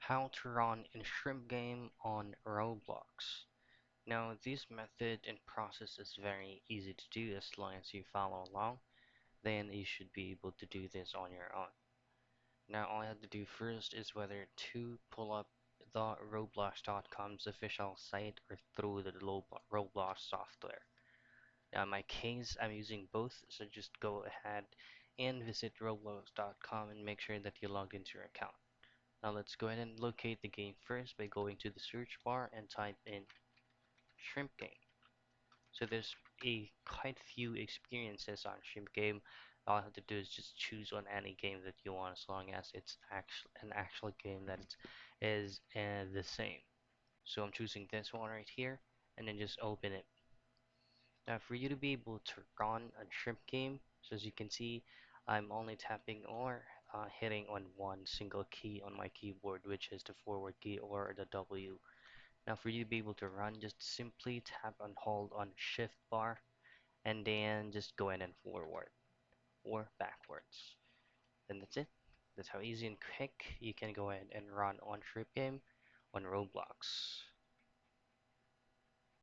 How to run a shrimp game on Roblox. Now, this method and process is very easy to do as long as you follow along, then you should be able to do this on your own. Now, all you have to do first is whether to pull up the Roblox.com's official site or through the Roblox software. Now, in my case, I'm using both, so just go ahead and visit Roblox.com and make sure that you logged into your account. Now let's go ahead and locate the game first by going to the search bar and type in shrimp game. So there's a quite few experiences on shrimp game. All I have to do is just choose on any game that you want as long as it's an actual game that is the same. So I'm choosing this one right here and then just open it. Now for you to be able to run a shrimp game, so as you can see, I'm only tapping or hitting on one single key on my keyboard, which is the forward key or the W. Now for you to be able to run, just simply tap and hold on shift bar and then just go in and forward or backwards. And that's it. That's how easy and quick you can go ahead and run on shrimp game on Roblox.